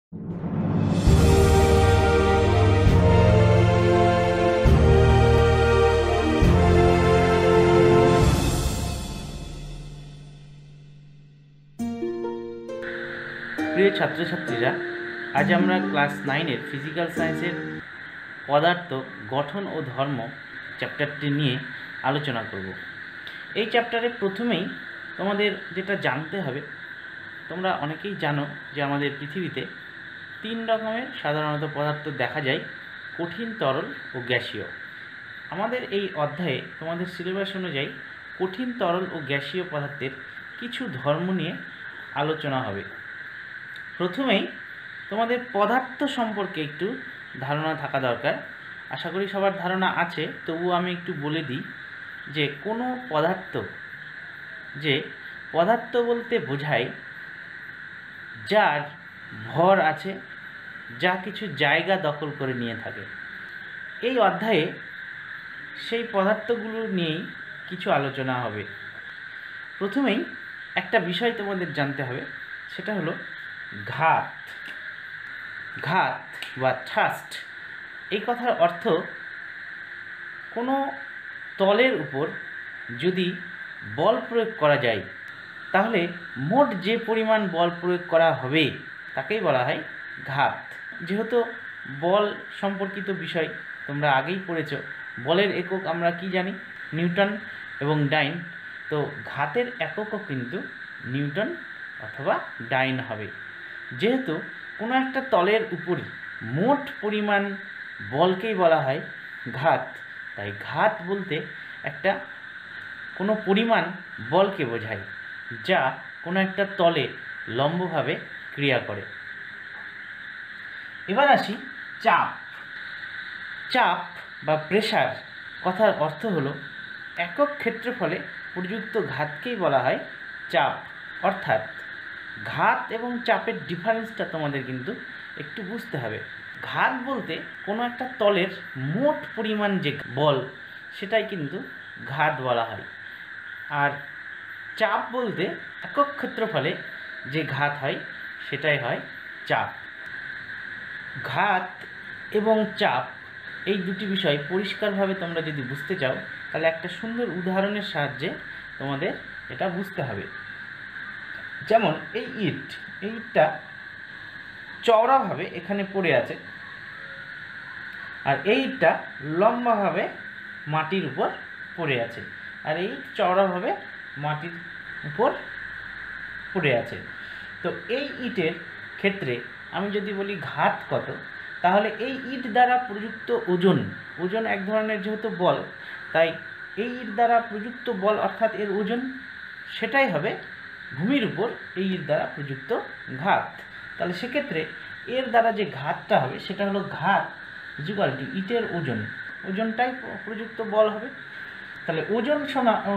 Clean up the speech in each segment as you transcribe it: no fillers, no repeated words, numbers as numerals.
প্রিয় ছাত্রছাত্রীরা, আজ আমরা ক্লাস 9-এর ফিজিক্যাল সায়েন্সের পদার্থ, গঠন ও ধর্ম চ্যাপ্টারটি নিয়ে আলোচনা করব। এই চ্যাপ্টারে প্রথমেই তোমাদের যেটা জানতে হবে, তোমরা অনেকেই জানো যে আমাদের পৃথিবীতে 3 রকমের সাধারণত পদার্থ দেখা যায়: কঠিন, তরল ও গ্যাসীয়। আমাদের এই অধ্যায়ে তোমাদের সিলেবাস অনুযায়ী কঠিন, তরল ও গ্যাসীয় পদার্থের কিছু ধর্ম নিয়ে আলোচনা হবে। প্রথমেই তোমাদের পদার্থ সম্পর্কে একটু ধারণা থাকা দরকার। আশা করি সবার ধারণা আছে, তবুও আমি একটু বলে দিই যে কোনো পদার্থ বলতে বোঝায় যার ভর আছে, যা কিছু জায়গা দখল করে নিয়ে থাকে। এই অধ্যায়ে সেই পদার্থগুলো নিয়েই কিছু আলোচনা হবে। প্রথমেই একটা বিষয় তোমাদের জানতে হবে, সেটা হলো ঘাত বা থ্রাস্ট। এই কথার অর্থ, কোনো তলের উপর যদি বল প্রয়োগ করা যায়, তাহলে মোট যে পরিমাণ বল প্রয়োগ করা হবে তাকেই বলা হয় ঘাত। যেহেতু বল সম্পর্কিত বিষয় তোমরা আগেই পড়েছ, বলের একক আমরা কি জানি? নিউটন এবং ডাইন। তো ঘাতের এককও কিন্তু নিউটন অথবা ডাইন হবে। যেহেতু কোনো একটা তলের উপর মোট পরিমাণ বলকেই বলা হয় ঘাত, তাই ঘাত বলতে কোনো পরিমাণ বলকে বোঝায় যা কোনো একটা তলে লম্বভাবে ক্রিয়া করে। এবার আসি চাপ বা প্রেসার কথার অর্থ হলো একক ক্ষেত্রফলে প্রযুক্ত ঘাতকেই বলা হয় চাপ। অর্থাৎ ঘাত এবং চাপের ডিফারেন্সটা তোমাদের কিন্তু একটু বুঝতে হবে। ঘাত বলতে কোনো একটা তলের মোট পরিমাণ যে বল, সেটাই কিন্তু ঘাত বলা হয়। আর চাপ বলতে একক ক্ষেত্রফলে যে ঘাত হয়, সেটাই হয় চাপ। ঘাত এবং চাপ এই দুটি বিষয় পরিষ্কারভাবে তোমরা যদি বুঝতে চাও, তাহলে একটা সুন্দর উদাহরণের সাহায্যে তোমাদের এটা বুঝতে হবে। যেমন এই ইটটা চওড়াভাবে এখানে পড়ে আছে, আর এই ইটটা লম্বাভাবে মাটির উপর পড়ে আছে, আর এই চওড়াভাবে মাটির উপর পড়ে আছে। তো এই ইটের ক্ষেত্রে আমি যদি বলি ঘাত কত, তাহলে এই ইট দ্বারা প্রযুক্ত ওজন এক ধরনের যেহেতু বল, তাই এই ইট দ্বারা প্রযুক্ত বল অর্থাৎ এর ওজন, সেটাই হবে ভূমির উপর এই ইট দ্বারা প্রযুক্ত ঘাত। তাহলে সেক্ষেত্রে এর দ্বারা যে ঘাতটা হবে, সেটা হলো ঘাত ইকুয়াল টু ইটের ওজনটাই প্রযুক্ত বল হবে। তাহলে ওজন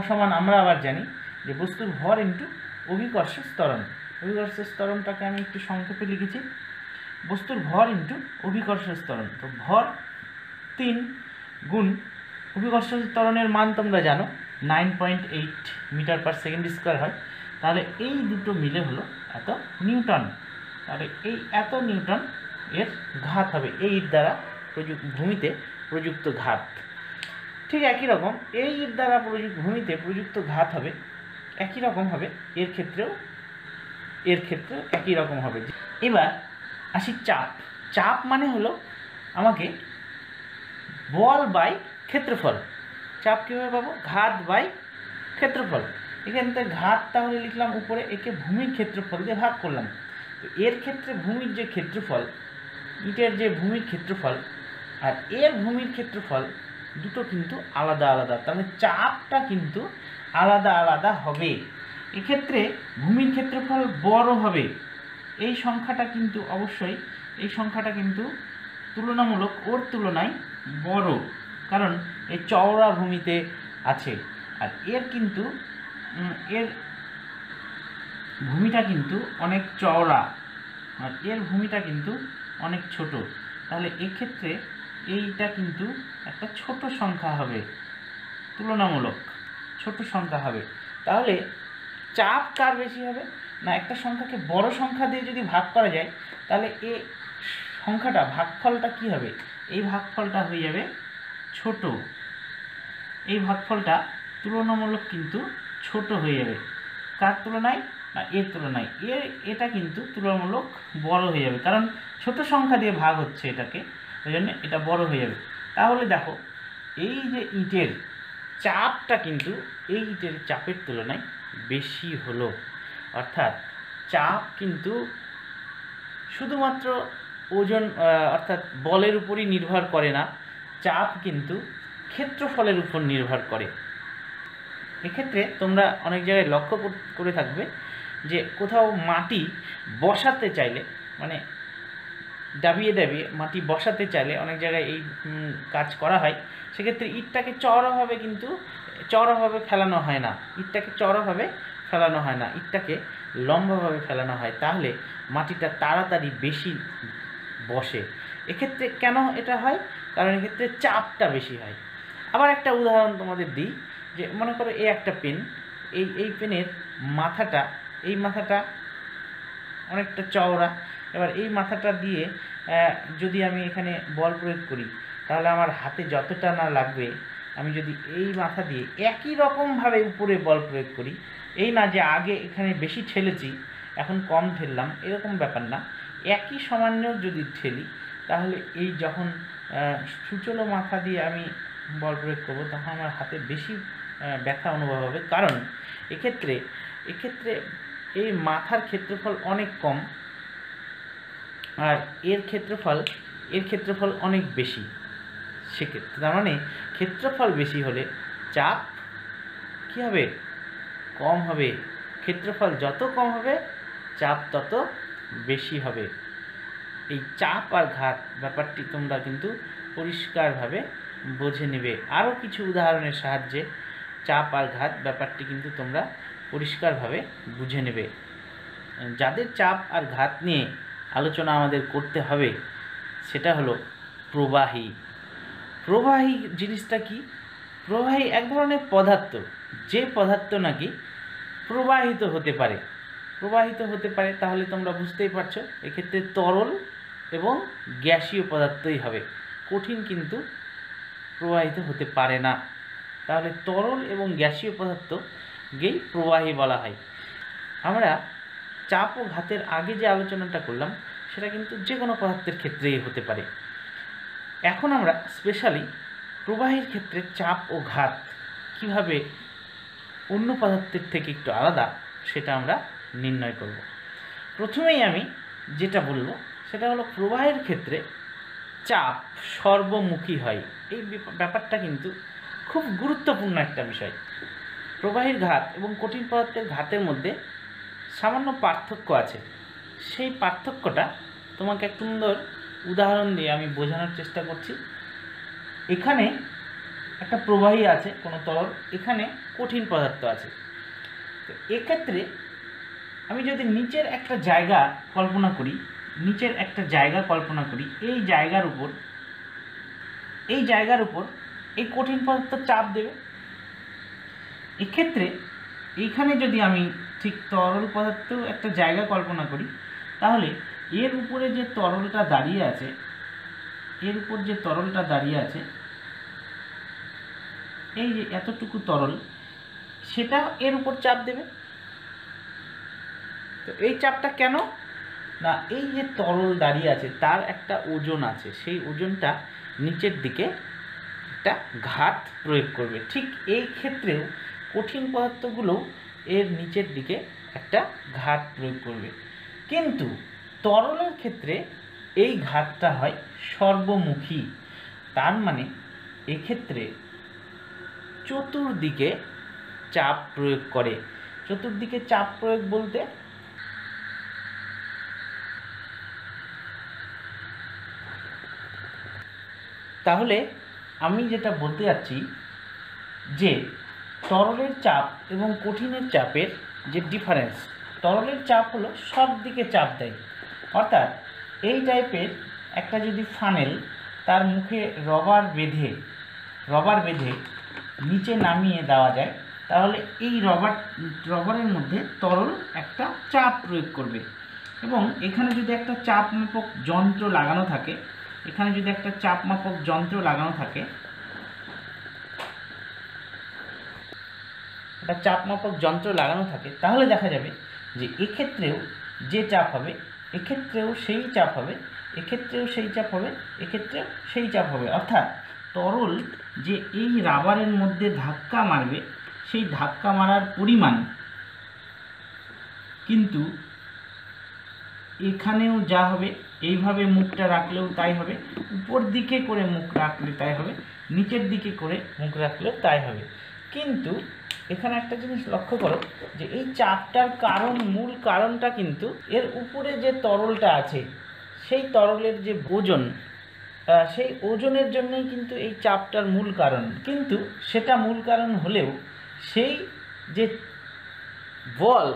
সমান আমরা আবার জানি যে বস্তুর ভর ইন্টু অভিকর্ষ ত্বরণ। অভিকর্ষ ত্বরণটাকে আমি একটু সংক্ষেপে লিখেছি, বস্তুর ভর ইন্টু অভিকর্ষ ত্বরণ। তো ভর 3 গুণ অভিকর্ষ ত্বরণের মান তোমরা জানো 9.8 মিটার/সেকেন্ড² হয়। তাহলে এই দুটো মিলে হলো এত নিউটন। তাহলে এই এত নিউটন এর ঘাত হবে এই ইট দ্বারা ভূমিতে প্রযুক্ত ঘাত। ঠিক একই রকম এই ইট দ্বারা ভূমিতে প্রযুক্ত ঘাত হবে একই রকম হবে, এর ক্ষেত্রেও একই রকম হবে। এবার আসি চাপ মানে হলো আমাকে বল বাই ক্ষেত্রফল। চাপ কীভাবে পাবো? ঘাত বাই ক্ষেত্রফল। এখান থেকে ঘাত তাহলে লিখলাম উপরে, একে ভূমির ক্ষেত্রফল দিয়ে ভাগ করলাম। তো এর ক্ষেত্রে ভূমির যে ক্ষেত্রফল, ইটের যে ভূমির ক্ষেত্রফল আর এর ভূমির ক্ষেত্রফল দুটো কিন্তু আলাদা আলাদা, তাহলে চাপটা কিন্তু আলাদা আলাদা হবে। এক্ষেত্রে ভূমির ক্ষেত্রফল বড় হবে, এই সংখ্যাটা কিন্তু অবশ্যই তুলনামূলক ওর তুলনায় বড়, কারণ এই চওড়া ভূমিতে আছে। আর এর ভূমিটা কিন্তু অনেক চওড়া, আর এর ভূমিটা কিন্তু অনেক ছোট। তাহলে এক্ষেত্রে এইটা কিন্তু একটা ছোট সংখ্যা হবে, তুলনামূলক ছোট সংখ্যা হবে। তাহলে চাপ কার বেশি হবে? না একটা সংখ্যাকে বড় সংখ্যা দিয়ে যদি ভাগ করা যায় তাহলে এই সংখ্যাটা ভাগফলটা কি হবে, এই ভাগফলটা হয়ে যাবে ছোট, এই ভাগফলটা তুলনামূলক কিন্তু ছোট হয়ে যাবে। কার তুলনায়? না এর তুলনায়। এটা কিন্তু তুলনামূলক বড় হয়ে যাবে, কারণ ছোট সংখ্যা দিয়ে ভাগ হচ্ছে এটাকে, ওই জন্য এটা বড় হয়ে যাবে। তাহলে দেখো এই যে ইটের চাপটা কিন্তু এই ইটের চাপের তুলনায় বেশি হলো, অর্থাৎ চাপ কিন্তু শুধুমাত্র ওজন অর্থাৎ বলের উপরই নির্ভর করে না, চাপ কিন্তু ক্ষেত্রফলের উপর নির্ভর করে। এক্ষেত্রে তোমরা অনেক জায়গায় লক্ষ্য করে থাকবে যে কোথাও মাটি বসাতে চাইলে, মানে দাবিয়ে দাবিয়ে মাটি বসাতে চাইলে অনেক জায়গায় এই কাজ করা হয়, সেক্ষেত্রে ইটটাকে চওড়াভাবে ফেলানো হয় না, ইটটাকে চওড়াভাবে ফেলানো হয় না, ইটটাকে লম্বাভাবে ফেলানো হয়, তাহলে মাটিটা তাড়াতাড়ি বেশি বসে। এক্ষেত্রে কেন এটা হয়? কারণ এক্ষেত্রে চাপটা বেশি হয়। আবার একটা উদাহরণ তোমাদের দিই, যে মনে করো এই একটা পেন, এই পেনের মাথাটা, এই মাথাটা অনেকটা চওড়া, এবার এই মাথাটা দিয়ে যদি আমি এখানে বল প্রয়োগ করি তাহলে আমার হাতে যতটা না লাগবে, আমি যদি এই মাথা দিয়ে একই রকমভাবে উপরে বল প্রয়োগ করি, এই না যে আগে এখানে বেশি ঠেলেছি এখন কম ঠেললাম, এরকম ব্যাপার না, একই সামান্য যদি ঠেলি তাহলে এই যখন সূচলো মাথা দিয়ে আমি বল প্রয়োগ করবো তখন আমার হাতে বেশি ব্যথা অনুভব হবে, কারণ এক্ষেত্রে এই মাথার ক্ষেত্রফল অনেক কম আর এর ক্ষেত্রফল অনেক বেশি। সেক্ষেত্রে তার মানে ক্ষেত্রফল বেশি হলে চাপ কী হবে? কম হবে। ক্ষেত্রফল যত কম হবে চাপ তত বেশি হবে। এই চাপ আর ঘাত ব্যাপারটি তোমরা কিন্তু পরিষ্কারভাবে বুঝে নেবে। আরও কিছু উদাহরণের সাহায্যে চাপ আর ঘাত ব্যাপারটি কিন্তু তোমরা পরিষ্কারভাবে বুঝে নেবে। যাদের চাপ আর ঘাত নিয়ে আলোচনা আমাদের করতে হবে সেটা হলো প্রবাহী। প্রবাহী জিনিসটা কি? প্রবাহী এক ধরনের পদার্থ, যে পদার্থ নাকি প্রবাহিত হতে পারে। তাহলে তোমরা বুঝতেই পারছো এক্ষেত্রে তরল এবং গ্যাসীয় পদার্থই হবে, কঠিন কিন্তু প্রবাহিত হতে পারে না। তাহলে তরল এবং গ্যাসীয় পদার্থকেই প্রবাহী বলা হয়। আমরা চাপ ও ঘাতের আগে যে আলোচনাটা করলাম সেটা কিন্তু যে কোনো পদার্থের ক্ষেত্রেই হতে পারে। এখন আমরা স্পেশালি প্রবাহীর ক্ষেত্রে চাপ ও ঘাত কিভাবে অন্য পদার্থের থেকে একটু আলাদা সেটা আমরা নির্ণয় করব। প্রথমেই আমি যেটা বলবো সেটা হলো প্রবাহের ক্ষেত্রে চাপ সর্বমুখী হয়। এই ব্যাপারটা কিন্তু খুব গুরুত্বপূর্ণ একটা বিষয়। প্রবাহীর ঘাত এবং কঠিন পদার্থের ঘাতের মধ্যে সামান্য পার্থক্য আছে। সেই পার্থক্যটা তোমাকে এক সুন্দর উদাহরণ দিয়ে আমি বোঝানোর চেষ্টা করছি। এখানে একটা প্রবাহী আছে, কোনো তরল, এখানে কঠিন পদার্থ আছে। তো এক্ষেত্রে আমি যদি নিচের একটা জায়গা কল্পনা করি, এই জায়গার উপর এই কঠিন পদার্থ চাপ দেবে। এক্ষেত্রে এইখানে যদি আমি ঠিক তরল পদার্থ একটা জায়গা কল্পনা করি তাহলে এর উপরে যে তরলটা দাঁড়িয়ে আছে, এই যে এতটুকু তরল, সেটা এর উপর চাপ দেবে। তো এই চাপটা কেন? না এই যে তরল দাঁড়িয়ে আছে তার একটা ওজন আছে, সেই ওজনটা নিচের দিকে একটা ঘাত প্রয়োগ করবে। ঠিক এই ক্ষেত্রেও কঠিন পদার্থগুলো এর নিচের দিকে একটা ঘাত প্রয়োগ করবে, কিন্তু তরলের ক্ষেত্রে এই ঘাতটা হয় সর্বমুখী। তার মানে এক্ষেত্রে চতুর্দিকে চাপ প্রয়োগ করে। চতুর্দিকে চাপ প্রয়োগ বলতে তাহলে আমি যেটা বলতে যাচ্ছি যে তরলের চাপ এবং কঠিনের চাপের যে ডিফারেন্স, তরলের চাপ হলো সব দিকে চাপ দেয়, অর্থাৎ এই টাইপের একটা যদি ফানেল তার মুখে রবার বেঁধে নিচে নামিয়ে দেওয়া যায় তাহলে এই রবারের মধ্যে তরল একটা চাপ প্রয়োগ করবে, এবং এখানে যদি একটা চাপ মাপক যন্ত্র লাগানো থাকে, তাহলে দেখা যাবে যে এক্ষেত্রেও যে চাপ হবে, এক্ষেত্রেও সেই চাপ হবে, এক্ষেত্রেও সেই চাপ হবে, এক্ষেত্রেও সেই চাপ হবে। অর্থাৎ তরল যে এই রাবারের মধ্যে ধাক্কা মারবে, সেই ধাক্কা মারার পরিমাণ কিন্তু এখানেও যা হবে, এইভাবে মুখটা রাখলেও তাই হবে, উপর দিকে করে মুখ রাখলে তাই হবে, নিচের দিকে করে মুখ রাখলেও তাই হবে। কিন্তু এখানে একটা জিনিস লক্ষ্য করো যে এই চাপটার মূল কারণটা কিন্তু এর উপরে যে তরলটা আছে, সেই তরলের যে ওজন, সেই ওজনের জন্যই কিন্তু এই চাপটার মূল কারণ। কিন্তু সেটা মূল কারণ হলেও সেই যে বল,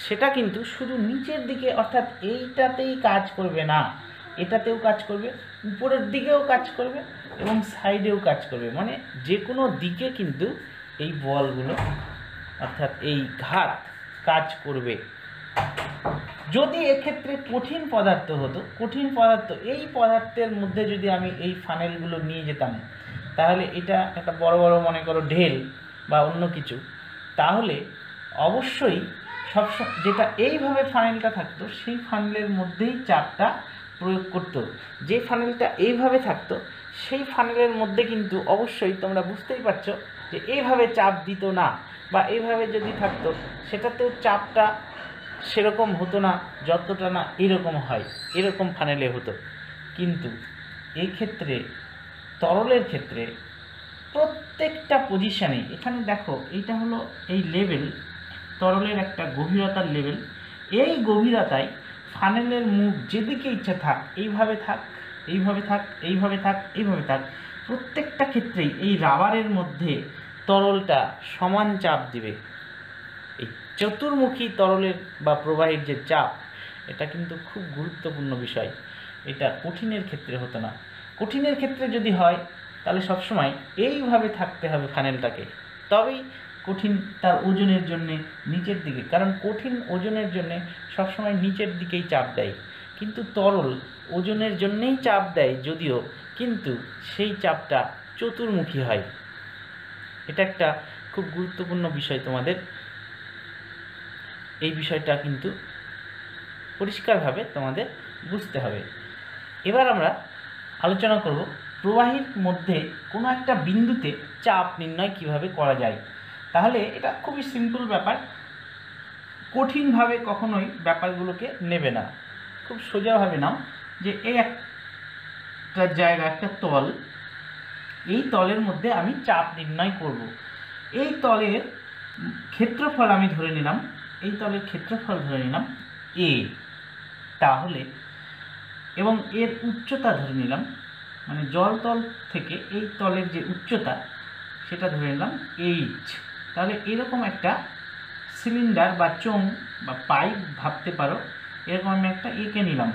সেটা কিন্তু শুধু নিচের দিকে অর্থাৎ এইটাতেই কাজ করবে না, এটাতেও কাজ করবে, উপরের দিকেও কাজ করবে এবং সাইডেও কাজ করবে। মানে যে কোনো দিকে কিন্তু এই বলগুলো অর্থাৎ এই ঘাত কাজ করবে। যদি এক্ষেত্রে কঠিন পদার্থ হতো, এই পদার্থের মধ্যে যদি আমি এই ফানেলগুলো নিয়ে যেতাম, তাহলে এটা একটা বড় বড় মনে করো ঢেল বা অন্য কিছু, তাহলে অবশ্যই যেটা এইভাবে ফানেলটা থাকতো, সেই ফানেলের মধ্যেই চাপটা প্রয়োগ করতো। যে ফানেলটা এইভাবে থাকতো, সেই ফানেলের মধ্যে কিন্তু অবশ্যই তোমরা বুঝতেই পারছো যে এইভাবে চাপ দিত না, বা এইভাবে যদি থাকতো সেটাতেও চাপটা সেরকম হতো না, যতটা না এরকম হয়, এরকম ফানেলে হতো। কিন্তু এই ক্ষেত্রে তরলের ক্ষেত্রে প্রত্যেকটা পজিশানে, এখানে দেখো এইটা হলো এই লেভেল, তরলের একটা গভীরতার লেভেল, এই গভীরতায় ফানেলের মুখ যেদিকে ইচ্ছা থাক, এইভাবে থাক, এইভাবে থাক, এইভাবে থাক, এইভাবে থাক, প্রত্যেকটা ক্ষেত্রেই এই রাবারের মধ্যে তরলটা সমান চাপ দিবে। এই চতুর্মুখী তরলের বা প্রবাহের যে চাপ, এটা কিন্তু খুব গুরুত্বপূর্ণ বিষয়। এটা কঠিনের ক্ষেত্রে হতো না। কঠিনের ক্ষেত্রে যদি হয় তাহলে সবসময় এইভাবে থাকতে হবে ফানেলটাকে, তবেই কঠিন তার ওজনের জন্যে নিচের দিকে, কারণ কঠিন ওজনের জন্যে সবসময় নিচের দিকেই চাপ দেয়, কিন্তু তরল ওজনের জন্যেই চাপ দেয় যদিও, কিন্তু সেই চাপটা চতুর্মুখী হয়। এটা একটা খুব গুরুত্বপূর্ণ বিষয়, তোমাদের এই বিষয়টা কিন্তু পরিষ্কারভাবে তোমাদের বুঝতে হবে। এবার আমরা আলোচনা করব প্রবাহীর মধ্যে কোনো একটা বিন্দুতে চাপ নির্ণয় কিভাবে করা যায়। তাহলে এটা খুবই সিম্পল ব্যাপার, কঠিনভাবে কখনোই ব্যাপারগুলোকে নেবে না, খুব সোজাভাবে নাও যে এই একটা জায়গা, একটা তল, এই তলের মধ্যে আমি চাপ নির্ণয় করব। এই তলের ক্ষেত্রফল আমি ধরে নিলাম, এই তলের ক্ষেত্রফল ধরে নিলাম এ, তাহলে এবং এর উচ্চতা ধরে নিলাম, মানে জল তল থেকে এই তলের যে উচ্চতা সেটা ধরে নিলাম এইচ। তাহলে এরকম একটা সিলিন্ডার বা চোঙ বা পাইপ ভাবতে পারো, এরকম আমি একটা এঁকে নিলাম।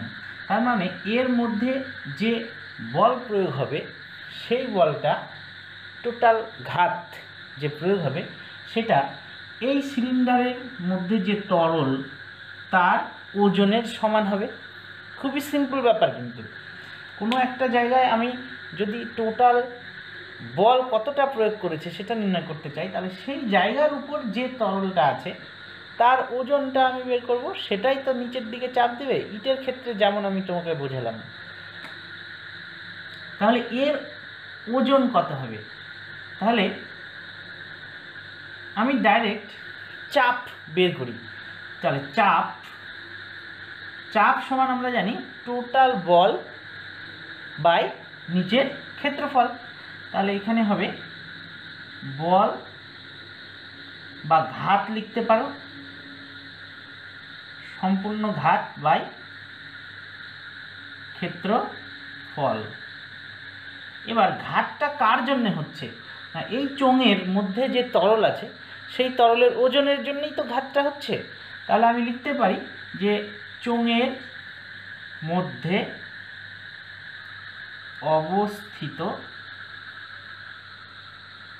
তার মানে এর মধ্যে যে বল প্রয়োগ হবে, সেই বলটা টোটাল ঘাত যে প্রয়োগ হবে, সেটা এই সিলিন্ডারের মধ্যে যে তরল তার ওজনের সমান হবে। খুবই সিম্পল ব্যাপার। কিন্তু কোনো একটা জায়গায় আমি যদি টোটাল বল কতটা প্রয়োগ করেছে সেটা নির্ণয় করতে চাই, তাহলে সেই জায়গার উপর যে তরলটা আছে তার ওজনটা আমি বের করব, সেটাই তো নিচের দিকে চাপ দেবে। ইটের ক্ষেত্রে যেমন আমি তোমাকে বোঝালাম, তাহলে এর ওজন কত হবে? তাহলে আমি ডাইরেক্ট চাপ বের করি। তাহলে চাপ সমান আমরা জানি টোটাল বল বাই নিচের ক্ষেত্রফল। তাহলে এখানে হবে বল বা ঘাত লিখতে পারো, সম্পূর্ণ ঘাত বাই ক্ষেত্রফল। এবার ঘাতটা কার জন্য হচ্ছে? এই চোঙের মধ্যে যে তরল আছে সেই তরলের ওজনের জন্যই তো ঘাতটা হচ্ছে। তাহলে আমি লিখতে পারি যে চোঙের মধ্যে অবস্থিত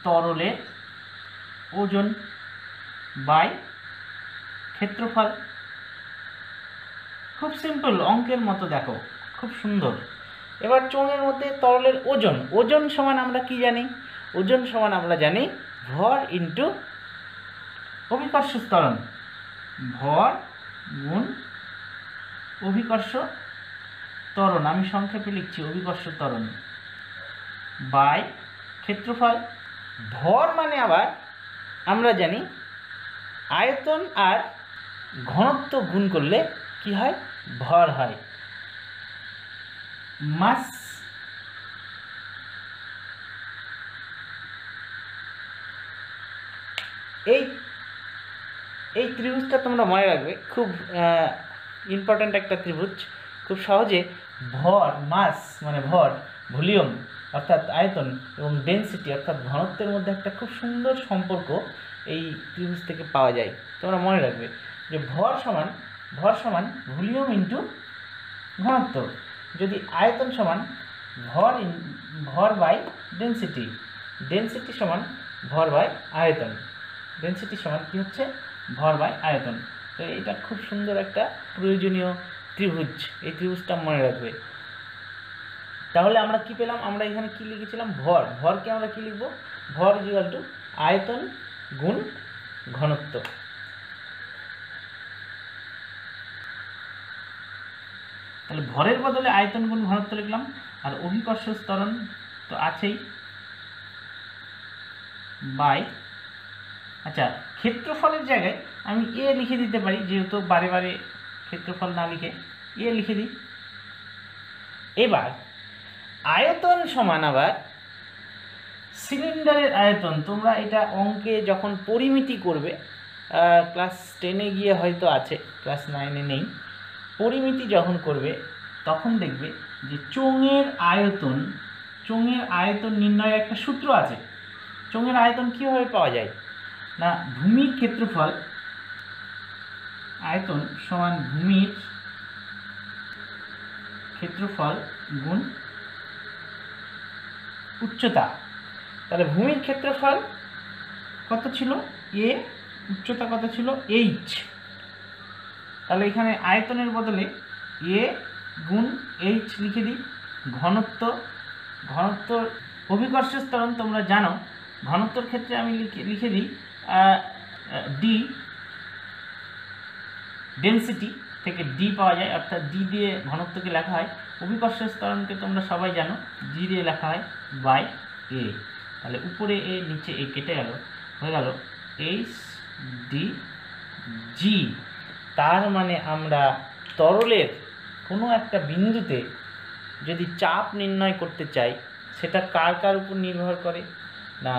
তরলের ওজন বাই ক্ষেত্রফল। খুব সিম্পল, অঙ্কের মতো, দেখো খুব সুন্দর। এবার চোঙের মধ্যে তরলের ওজন, ওজন সমান আমরা কি জানি? ওজন সমান আমরা জানি ভর ইন্টু অভিকর্ষ ত্বরণ, ভর গুণ অভিকর্ষ ত্বরণ, আমি সংক্ষেপে লিখছি অভিকর্ষ ত্বরণ, বাই ক্ষেত্রফল। ভর মানে আবার আমরা জানি আয়তন আর ঘনত্ব গুণ করলে কি হয়? ভর হয়। মাস এই এই ত্রিভুজটা তোমরা মনে রাখবে, খুব ইম্পর্ট্যান্ট একটা ত্রিভুজ। খুব সহজে ভর, মাস মানে ভর, ভলিউম অর্থাৎ আয়তন এবং ডেনসিটি অর্থাৎ ঘনত্বের মধ্যে একটা খুব সুন্দর সম্পর্ক এই ত্রিভুজ থেকে পাওয়া যায়। তোমরা মনে রাখবে যে ভর সমান ভলিউম ইন্টু ঘনত্ব। যদি আয়তন সমান ভর বাই ডেনসিটি, ডেনসিটি সমান ভর বাই আয়তন, ডেনসিটি সমান কি হচ্ছে? ভর বাই আয়তন। তো এটা খুব সুন্দর একটা প্রয়োজনীয় ত্রিভুজ, এই ত্রিভুজটা মনে রাখবে। তাহলে আমরা কি পেলাম? আমরা এখানে কি লিখেছিলাম? ভর। ভরকে আমরা কি লিখব? ভর ইকুয়াল টু আয়তন গুণ ঘনত্ব। তাহলে ভরের বদলে আয়তন গুণ ঘনত্ব লিখলাম। আর অভিকর্ষ ত্বরণ তো আছেই, বাই, আচ্ছা ক্ষেত্রফলের জায়গায় আমি এ লিখে দিতে পারি, যেহেতু বারে বারে ক্ষেত্রফল না লিখে এ লিখে দিই। এবার আয়তন সমান আবার সিলিন্ডারের আয়তন। তোমরা এটা অঙ্কে যখন পরিমিতি করবে, ক্লাস 10-এ গিয়ে হয়তো আছে, ক্লাস 9-এ নেই, পরিমিতি যখন করবে তখন দেখবে যে চোঙের আয়তন নির্ণয়ের একটা সূত্র আছে। চোঙের আয়তন কীভাবে পাওয়া যায়? না, ভূমির ক্ষেত্রফল, আয়তন সমান ভূমির ক্ষেত্রফল গুণ উচ্চতা। তাহলে ভূমির ক্ষেত্রফল কত ছিল? এ, উচ্চতা কত ছিল? এইচ। তাহলে এখানে আয়তনের বদলে এ গুণ এইচ লিখে দিই। ঘনত্ব অভিকর্ষ ত্বরণ তোমরা জানো, ঘনত্বর ক্ষেত্রে আমি লিখে দিই ডি। ডেনসিটি থেকে ডি পাওয়া যায়, অর্থাৎ ডি দিয়ে ঘনত্বকে লেখা হয়। অভিকর্ষ ত্বরণকে তোমরা সবাই জানো, জি দিয়ে লেখা হয় বাই এ। তাহলে উপরে এ, নিচে এ কেটে গেল, হয়ে গেল এইচ ডি জি। তার মানে আমরা তরলের কোনো একটা বিন্দুতে যদি চাপ নির্ণয় করতে চাই, সেটা কার উপর নির্ভর করে? না,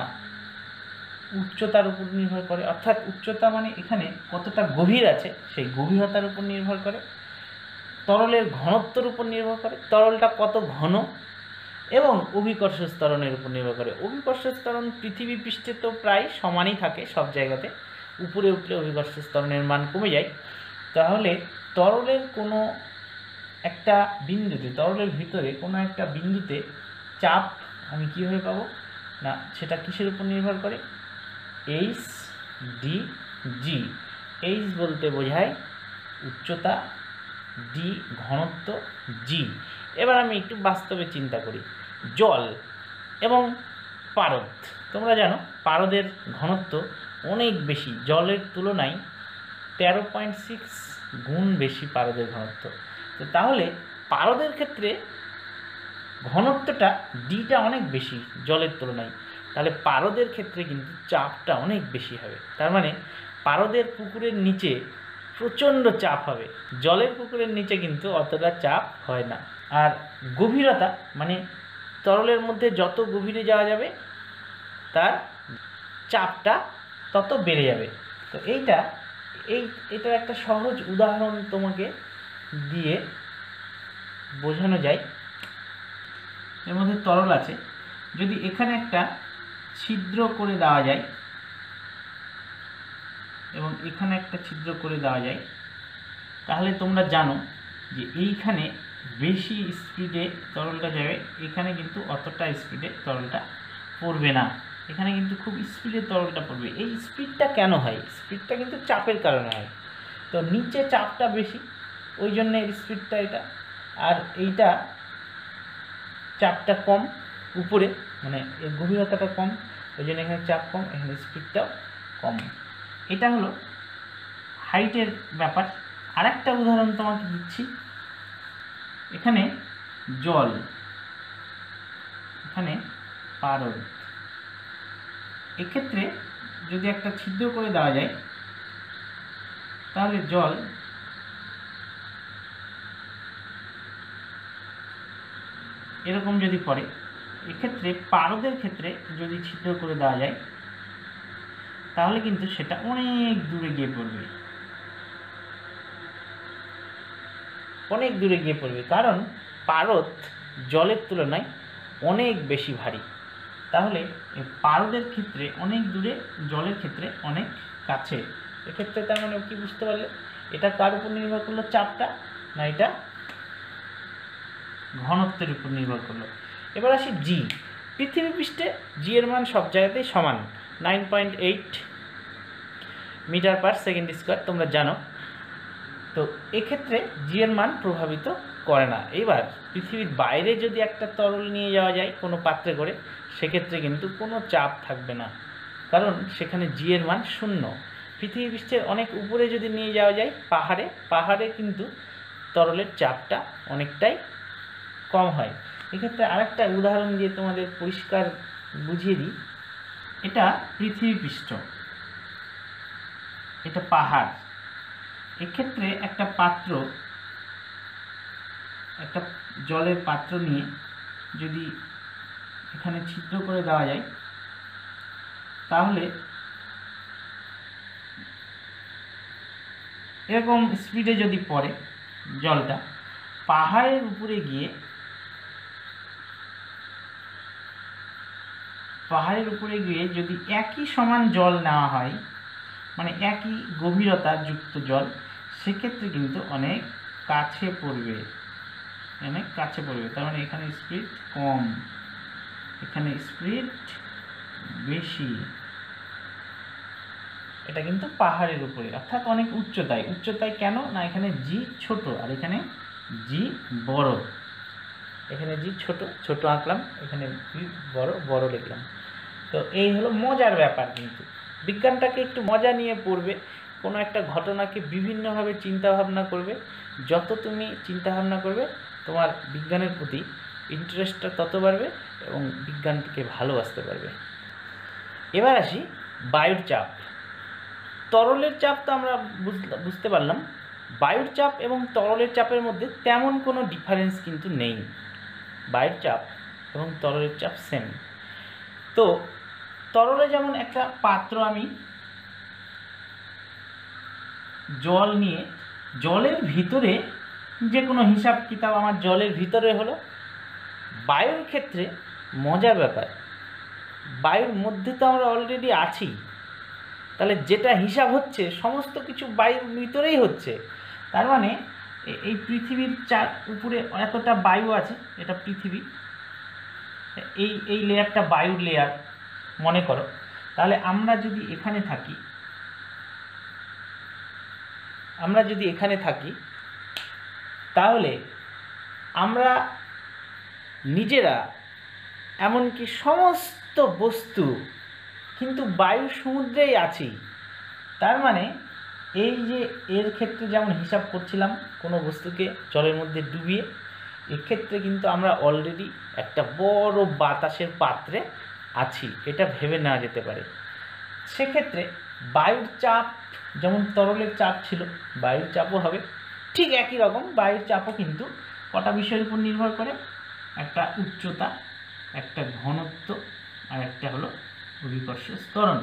উচ্চতার উপর নির্ভর করে। অর্থাৎ উচ্চতা মানে এখানে কতটা গভীর আছে সেই গভীরতার উপর নির্ভর করে। তরলের ঘনত্বের উপর নির্ভর করে, তরলটা কত ঘন, এবং অভিকর্ষ ত্বরণের উপর নির্ভর করে। অভিকর্ষ ত্বরণ পৃথিবী পৃষ্ঠে তো প্রায় সমানই থাকে সব জায়গাতে, উপরে উঠলে অভিকর্ষ ত্বরণের মান কমে যায়। তাহলে তরলের কোনো একটা বিন্দুতে, তরলের ভিতরে কোনো একটা বিন্দুতে চাপ আমি কীভাবে পাবো? না, সেটা কিসের উপর নির্ভর করে? H D G. এইচ বলতে বোঝায় উচ্চতা, ডি ঘনত্ব, জি। এবার আমি একটু বাস্তবে চিন্তা করি। জল এবং পারদ, তোমরা জানো পারদের ঘনত্ব অনেক বেশি, জলের তুলনায় 13.6 গুণ বেশি পারদের ঘনত্ব। তো তাহলে পারদের ক্ষেত্রে ঘনত্বটা ডিটা অনেক বেশি জলের তুলনায়, তাহলে পারদের ক্ষেত্রে কিন্তু চাপটা অনেক বেশি হবে। তার মানে পারদের পুকুরের নিচে প্রচণ্ড চাপ হবে, জলের পুকুরের নিচে কিন্তু অতটা চাপ হয় না। আর গভীরতা মানে তরলের মধ্যে যত গভীরে যাওয়া যাবে তার চাপটা তত বেড়ে যাবে। তো এইটার একটা সহজ উদাহরণ তোমাকে দিয়ে বোঝানো যায়। এর মধ্যে তরল আছে, যদি এখানে একটা ছিদ্র করে দেওয়া যায় এবং এখানে একটা ছিদ্র করে দেওয়া যায়, তাহলে তোমরা জানো যে এইখানে বেশি স্পিডে তরলটা যাবে, এখানে কিন্তু অতটা স্পিডে তরলটা পড়বে না। এখানে কিন্তু খুব স্পিডে তরলটা পড়বে। এই স্পিডটা কেন হয়? স্পিডটা কিন্তু চাপের কারণে হয়। তো নিচে চাপটা বেশি, ওই জন্য এর স্পিডটা এটা, আর এইটা চাপটা কম উপরে, মানে এর গভীরতাটা কম, ওই জন্য এখানে চাপ কম, এখানে স্পিডটাও কম। এটা হলো হাইটের ব্যাপার। আরেকটা উদাহরণ তোমাকে দিচ্ছি। এখানে জল, এখানে পারদ। এক্ষেত্রে যদি একটা ছিদ্র করে দেওয়া যায়, তাহলে জল এরকম যদি পড়ে, এক্ষেত্রে পারদের ক্ষেত্রে যদি ছিদ্র করে দেওয়া যায়, তাহলে কিন্তু সেটা অনেক দূরে গিয়ে পড়বে, অনেক দূরে গিয়ে পড়বে, কারণ পারদ জলের তুলনায় অনেক বেশি ভারী। তাহলে পারদের ক্ষেত্রে অনেক দূরে, জলের ক্ষেত্রে অনেক কাছে। এক্ষেত্রে তার মানে কি বুঝতে পারলে? এটা কার উপর নির্ভর করলো? চাপটা, না এটা ঘনত্বের উপর নির্ভর করলো। এবার আসি জি। পৃথিবী পৃষ্ঠে জি এর মান সব জায়গাতেই সমান, 9.8 মিটার পার সেকেন্ড স্কোয়ার, তোমরা জানো। তো এক্ষেত্রে জি এর মান প্রভাবিত করে না। এবার পৃথিবীর বাইরে যদি একটা তরল নিয়ে যাওয়া যায় কোনো পাত্রে করে, সেক্ষেত্রে কিন্তু কোনো চাপ থাকবে না, কারণ সেখানে জি এর মান 0। পৃথিবী পৃষ্ঠের অনেক উপরে যদি নিয়ে যাওয়া যায় পাহাড়ে, পাহাড়ে কিন্তু তরলের চাপটা অনেকটাই কম হয়। এক্ষেত্রে আরেকটা উদাহরণ দিয়ে তোমাদের পরিষ্কার বুঝিয়ে দিই। এটা পৃথিবী পৃষ্ঠ, এটা পাহাড়। এক্ষেত্রে একটা পাত্র, একটা জলের পাত্র নিয়ে যদি এখানে ছিদ্র করে দেওয়া যায়, তাহলে এরকম স্পিডে যদি পড়ে জলটা, পাহাড়ের উপরে গিয়ে, যদি একই সমান জল নেওয়া হয়, মানে একই গভীরতা যুক্ত জল, সেক্ষেত্রে কিন্তু অনেক কাছে পড়বে, অনেক কাছে পড়বে। তার মানে এখানে স্পিড কম, এখানে স্পিড বেশি। এটা কিন্তু পাহাড়ের উপরে, অর্থাৎ অনেক উচ্চতায়। উচ্চতায় কেন না? এখানে জি ছোট আর এখানে জি বড়। এখানে জি ছোট, ছোট আঁকলাম, এখানে জি বড়, বড় লিখলাম। তো এই হলো মজার ব্যাপার। কিন্তু বিজ্ঞানটাকে একটু মজা নিয়ে পড়বে, কোনো একটা ঘটনাকে বিভিন্নভাবে চিন্তাভাবনা করবে। যত তুমি চিন্তাভাবনা করবে, তোমার বিজ্ঞানের প্রতি ইন্টারেস্টটা তত বাড়বে এবং বিজ্ঞানকে ভালোবাসতে পারবে। এবার আসি বায়ুর চাপ। তরলের চাপ তো আমরা বুঝতে পারলাম। বায়ুর চাপ এবং তরলের চাপের মধ্যে তেমন কোনো ডিফারেন্স কিন্তু নেই। বায়ুর চাপ এবং তরলের চাপ সেম। তো তরলে যেমন একটা পাত্র, আমি জল নিয়ে, জলের ভিতরে যে কোনো হিসাব কিতাব আমার জলের ভিতরে হলো। বায়ুর ক্ষেত্রে মজার ব্যাপার, বায়ুর মধ্যে তো আমরা অলরেডি আছি, তাহলে যেটা হিসাব হচ্ছে সমস্ত কিছু বায়ুর ভিতরেই হচ্ছে। তার মানে এই পৃথিবীর উপরে এতটা বায়ু আছে, এটা পৃথিবী, এই লেয়ারটা বায়ুর লেয়ার মনে করো। তাহলে আমরা যদি এখানে থাকি, তাহলে আমরা নিজেরা, এমনকি সমস্ত বস্তু কিন্তু বায়ু সমুদ্রেই আছি। তার মানে এই যে এর ক্ষেত্রে যেমন হিসাব করছিলাম কোনো বস্তুকে জলের মধ্যে ডুবিয়ে, এক্ষেত্রে কিন্তু আমরা অলরেডি একটা বড় বাতাসের পাত্রে আছি, এটা ভেবে নেওয়া যেতে পারে। সেক্ষেত্রে বায়ুর চাপ যেমন তরলের চাপ ছিল, বায়ুর চাপও হবে ঠিক একই রকম। বায়ুর চাপও কিন্তু কটা বিষয়ের উপর নির্ভর করে? একটা উচ্চতা, একটা ঘনত্ব, আর একটা হলো অভিকর্ষীয় ত্বরণ।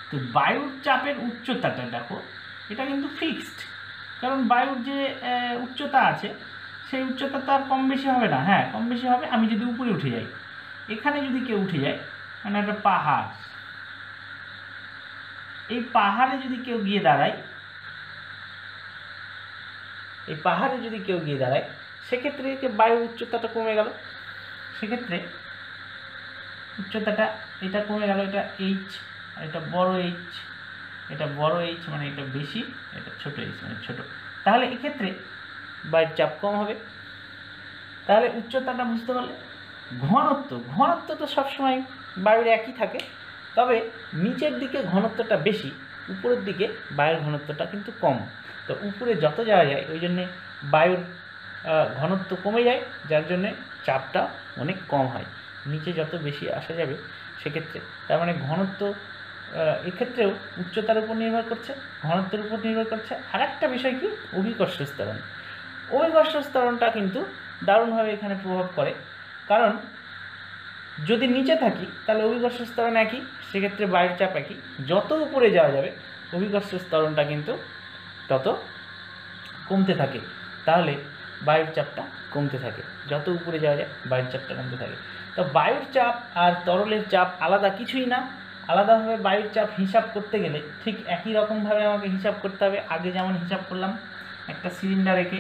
তো বায়ুর চাপের উচ্চতাটা দেখো, এটা কিন্তু ফিক্সড, কারণ বায়ুর যে উচ্চতা আছে সেই উচ্চতা তো আর কম বেশি হবে না। হ্যাঁ, কম বেশি হবে। আমি যদি উপরে উঠে যাই, এখানে যদি কেউ উঠে যায়, মানে একটা পাহাড়, এই পাহাড়ে যদি কেউ গিয়ে দাঁড়ায়, সেক্ষেত্রে বায়ুর উচ্চতাটা কমে গেল, সেক্ষেত্রে উচ্চতাটা এটা কমে গেল, এটা এইচ, আর এটা বড় এইচ, এটা বড় এইচ মানে এটা বেশি, এটা ছোট এইচ মানে ছোট। তাহলে এক্ষেত্রে বায়ুর চাপ কম হবে। তাহলে উচ্চতাটা বুঝতে পারলে। ঘনত্ব তো সবসময় বায়ুর একই থাকে, তবে নিচের দিকে ঘনত্বটা বেশি, উপরের দিকে বায়ুর ঘনত্বটা কিন্তু কম। তো উপরে যত যাওয়া যায় ওই জন্যে বায়ুর ঘনত্ব কমে যায়, যার জন্যে চাপটা অনেক কম হয়। নিচে যত বেশি আসা যাবে সেক্ষেত্রে, তার মানে ঘনত্ব এক্ষেত্রেও উচ্চতার উপর নির্ভর করছে, ঘনত্বের উপর নির্ভর করছে। আর একটা বিষয় কি, অভিকর্ষ স্তরণ। অভিকর্ষ স্তরণটা কিন্তু দারুণভাবে এখানে প্রভাব করে, কারণ যদি নিচে থাকি তাহলে অভিকর্ষ স্তরণ একই, সেক্ষেত্রে বায়ুর চাপ একই। যত উপরে যাওয়া যাবে অভিকর্ষ স্তরণটা কিন্তু তত কমতে থাকে, তাহলে বায়ুর চাপটা কমতে থাকে। যত উপরে যাওয়া যায় বায়ুর চাপটা কমতে থাকে। তো বায়ুর চাপ আর তরলের চাপ আলাদা কিছুই না। আলাদাভাবে বায়ুর চাপ হিসাব করতে গেলে ঠিক একই রকমভাবে আমাকে হিসাব করতে হবে। আগে যেমন হিসাব করলাম একটা সিলিন্ডার এঁকে,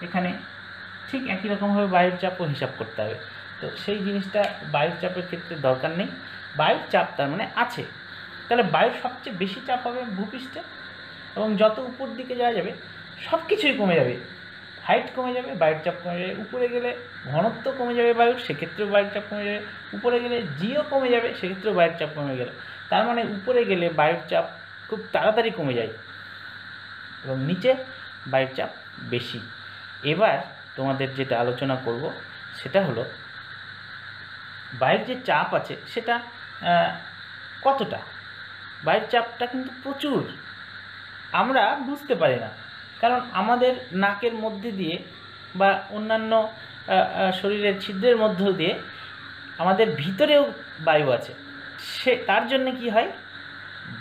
এখানে ঠিক একই রকমভাবে বায়ুর চাপও হিসাব করতে হবে। তো সেই জিনিসটা বায়ুর চাপের ক্ষেত্রে দরকার নেই। বায়ুর চাপ তার মানে আছে, তাহলে বায়ুর সবচেয়ে বেশি চাপ হবে ভূপৃষ্ঠে, এবং যত উপর দিকে যাওয়া যাবে সব কিছুই কমে যাবে। হাইট কমে যাবে, বায়ুর চাপ কমে যাবে। উপরে গেলে ঘনত্ব কমে যাবে বায়ুর, সেক্ষেত্রেও বায়ুর চাপ কমে যাবে। উপরে গেলে জিও কমে যাবে, সেক্ষেত্রেও বায়ুর চাপ কমে গেল। তার মানে উপরে গেলে বায়ুর চাপ খুব তাড়াতাড়ি কমে যায়, এবং নিচে বায়ুর চাপ বেশি। এবার তোমাদের যেটা আলোচনা করব সেটা হলো বায়ুর যে চাপ আছে সেটা কতটা। বায়ুর চাপটা কিন্তু প্রচুর, আমরা বুঝতে পারি না, কারণ আমাদের নাকের মধ্যে দিয়ে বা অন্যান্য শরীরের ছিদ্রের মধ্য দিয়ে আমাদের ভিতরেও বায়ু আছে। তার জন্য কি হয়,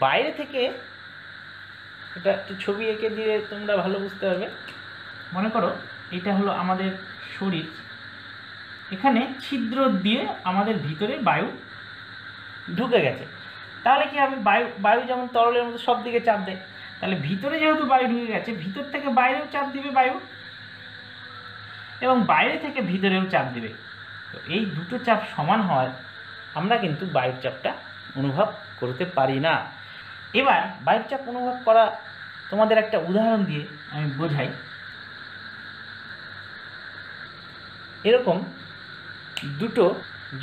বাইরে থেকে, এটা একটু ছবি এঁকে দিয়ে তোমরা ভালো বুঝতে পারবে। মনে করো এটা হলো আমাদের শরীর, এখানে ছিদ্র দিয়ে আমাদের ভিতরে বায়ু ঢুকে গেছে। তাহলে কি হবে, বায়ু যেমন তরলের মতো সব দিকে চাপ দেয়, তাহলে ভিতরে যেহেতু বায়ু ঢুকে গেছে, ভিতর থেকে বাইরেও চাপ দিবে বায়ু, এবং বাইরে থেকে ভিতরেও চাপ দিবে। তো এই দুটো চাপ সমান হওয়ায় আমরা কিন্তু বায়ুর চাপটা অনুভব করতে পারি না। এবার বায়ুর চাপ অনুভব করা তোমাদের একটা উদাহরণ দিয়ে আমি বোঝাই। এরকম দুটো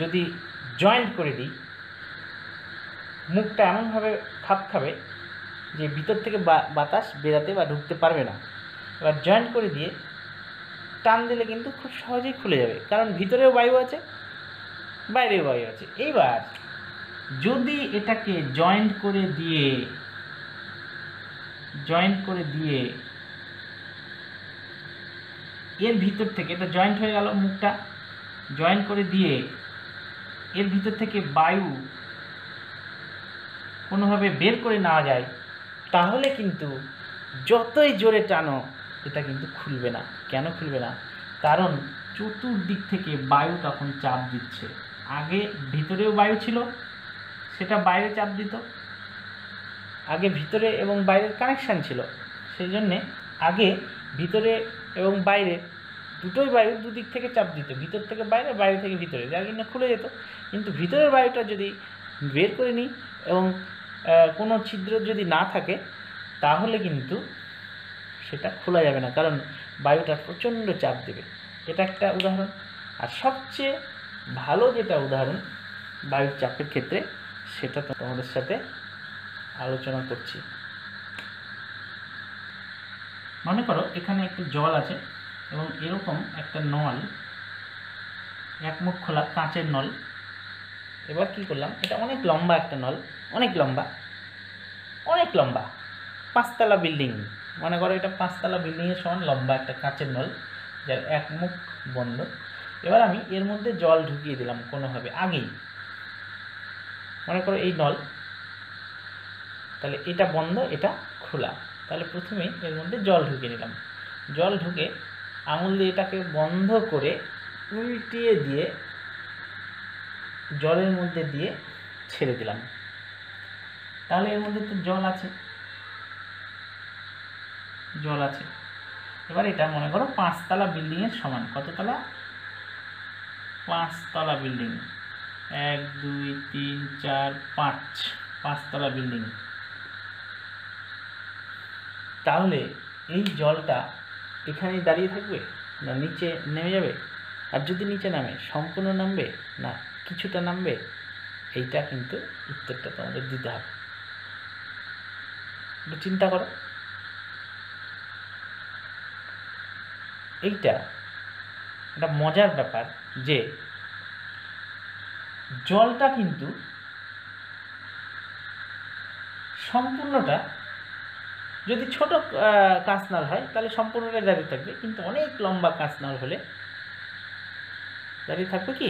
যদি জয়েন্ট করে দিই, মুখটা এমনভাবে খাপ খাবে যে ভিতর থেকে বাতাস বেরাতে বা ঢুকতে পারবে না। এবার জয়েন্ট করে দিয়ে টান দিলে কিন্তু খুব সহজেই খুলে যাবে, কারণ ভিতরেও বায়ু আছে, বাইরেও বায়ু আছে। এইবার যদি এটাকে জয়েন্ট করে দিয়ে এর ভিতর থেকে, এটা জয়েন্ট হয়ে গেল, মুখটা জয়েন্ট করে দিয়ে এর ভিতর থেকে বায়ু কোনোভাবে বের করে নেওয়া যায়, তাহলে কিন্তু যতই জোরে টানো এটা কিন্তু খুলবে না। কেন খুলবে না? কারণ চতুর্দিক থেকে বায়ু তখন চাপ দিচ্ছে। আগে ভিতরেও বায়ু ছিল, সেটা বাইরে চাপ দিত। আগে ভিতরে এবং বাইরের কানেকশান ছিল, সেই জন্যে আগে ভিতরে এবং বাইরে দুটোই বায়ু দুদিক থেকে চাপ দিত, ভিতর থেকে বাইরে, বাইরে থেকে ভিতরে, যার জন্য খুলে যেত। কিন্তু ভিতরের বায়ুটা যদি বের করে নিই এবং কোনো ছিদ্র যদি না থাকে, তাহলে কিন্তু সেটা খোলা যাবে না, কারণ বায়ুটা প্রচণ্ড চাপ দেবে। এটা একটা উদাহরণ। আর সবচেয়ে ভালো যেটা উদাহরণ বায়ুর চাপের ক্ষেত্রে, সেটা তোমাদের সাথে আলোচনা করছি। মনে করো এখানে একটু জল আছে এবং এরকম একটা নল, এক মুখ খোলা কাঁচের নল। এবার কি করলাম, এটা অনেক লম্বা একটা নল, অনেক লম্বা, 5তলা বিল্ডিং, মনে করো এটা 5তলা বিল্ডিংয়ের সমান লম্বা একটা কাঁচের নল, যার এক মুখ বন্ধ। এবার আমি এর মধ্যে জল ঢুকিয়ে দিলাম কোনোভাবে আগেই। মনে করো এই নল, তাহলে এটা বন্ধ, এটা খোলা। তাহলে প্রথমেই এর মধ্যে জল ঢুকিয়ে নিলাম। জল ঢুকে আঙুল দিয়ে এটাকে বন্ধ করে উল্টিয়ে দিয়ে জলের মধ্যে দিয়ে ছেড়ে দিলাম। তাহলে এর মধ্যে তো জল আছে। এবার এটা মনে করো 5তলা বিল্ডিংয়ের সমান। কত তলা? 5তলা বিল্ডিং। 1 2 3 4 5 5তলা বিল্ডিং। তাহলে এই জলটা এখানেই দাঁড়িয়ে থাকবে না নিচে নেমে যাবে? আর যদি নিচে নামে সম্পূর্ণ নামবে না কিছুটা নামবে? এইটা কিন্তু উত্তরটা তোমাদের দিতে হবে। একটু চিন্তা করো। এইটা একটা মজার ব্যাপার যে জলটা কিন্তু সম্পূর্ণটা যদি ছোট কাঁচনাল হয় তাহলে সম্পূর্ণটা দাঁড়িয়ে থাকবে, কিন্তু অনেক লম্বা কাঁচনাল হলে দাঁড়িয়ে থাকবে কি?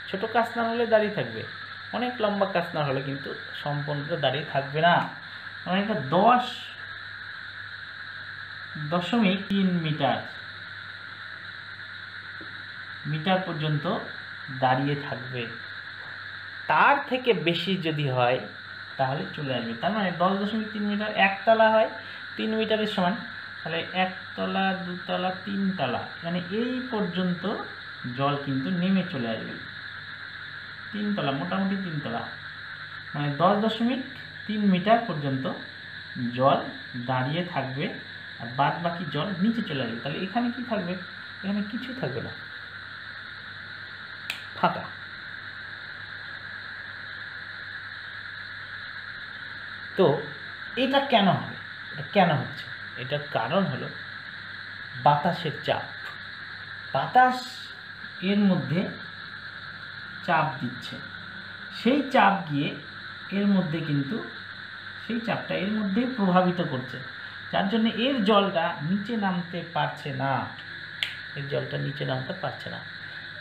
ছোট কাঁচনাল হলে দাঁড়িয়ে থাকবে, অনেক লম্বা কাঁচনাল হলে কিন্তু সম্পূর্ণটা দাঁড়িয়ে থাকবে না। মানে এটা 10.3 মিটার পর্যন্ত দাঁড়িয়ে থাকবে। তার থেকে বেশি যদি হয় তাহলে চলে আসবে। তার মানে 10.3 মিটার, একতলা হয় 3 মিটারের সমান, তাহলে একতলা, দুতলা, 3 তলা, মানে এই পর্যন্ত জল কিন্তু নেমে চলে আসবে। 3 তলা, মোটামুটি 3 তলা, মানে 10.3 মিটার পর্যন্ত জল দাঁড়িয়ে থাকবে, আর বাদ বাকি জল নিচে চলে আসবে। তাহলে এখানে কি থাকবে? এখানে কিছু থাকবে না, ফাঁকা। তো এটা কেন হবে? এটা কেন হচ্ছে? এটার কারণ হলো বাতাসের চাপ। বাতাস এর মধ্যে চাপ দিচ্ছে, সেই চাপ গিয়ে এর মধ্যে কিন্তু সেই চাপটা এর মধ্যেই প্রভাবিত করছে, যার জন্য এর জলটা নিচে নামতে পারছে না। এর জলটা নিচে নামতে পারছে না,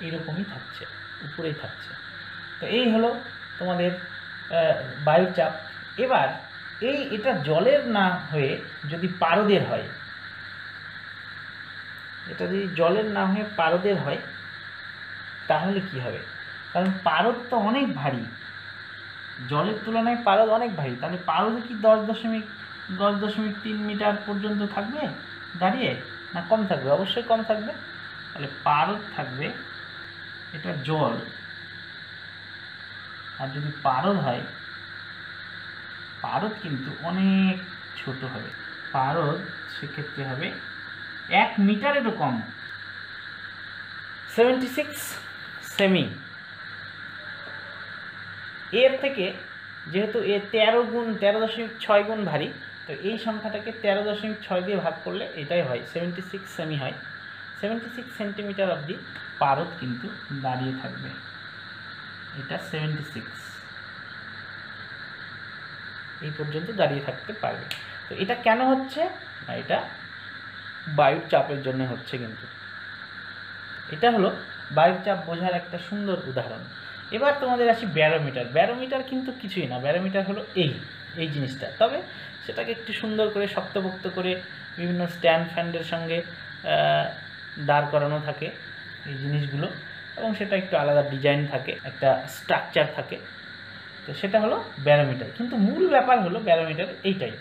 এরকমই থাকছে, উপরেই থাকছে। তো এই হলো তোমাদের বায়ুর চাপ। এবার এটা জলের না হয়ে যদি পারদের হয়, এটা যদি জলের না হয়ে পারদের হয় তাহলে কি হবে? কারণ পারদ তো অনেক ভারী, জলের তুলনায় পারদ অনেক ভারী। তাহলে পারদে কি 10.3 মিটার পর্যন্ত থাকবে দাঁড়িয়ে, না কম থাকবে? অবশ্যই কম থাকবে। তাহলে পারদ থাকবে, এটা জল, আর যদি পারদ হয়, পারদ কিন্তু অনেক ছোট হবে। পারদ সেক্ষেত্রে হবে 1 মিটারেরও কম, 76 সেমি। এর থেকে যেহেতু এ 13.6 গুণ ভারী, তো এই সংখ্যাটাকে 13.6 দিয়ে ভাগ করলে এটাই হয়, 76 সেমি হয়। 76 সেন্টিমিটার অবধি পারদ কিন্তু দাঁড়িয়ে থাকবে। এটা 76 এই পর্যন্ত দাঁড়িয়ে থাকতে পারবে। তো এটা কেন হচ্ছে? না, এটা বায়ুর চাপের জন্য হচ্ছে। কিন্তু এটা হলো বায়ুর চাপ বোঝার একটা সুন্দর উদাহরণ। এবার তোমাদের আসি ব্যারোমিটার। ব্যারোমিটার কিন্তু কিছুই না, ব্যারোমিটার হলো এই জিনিসটা। তবে সেটাকে একটু সুন্দর করে শক্তপোক্ত করে বিভিন্ন স্ট্যান্ড ফ্যান্ডের সঙ্গে দাঁড় করানো থাকে এই জিনিসগুলো, এবং সেটা একটু আলাদা ডিজাইন থাকে, একটা স্ট্রাকচার থাকে। তো সেটা হলো ব্যারোমিটার। কিন্তু মূল ব্যাপার হলো ব্যারোমিটার এইটাই।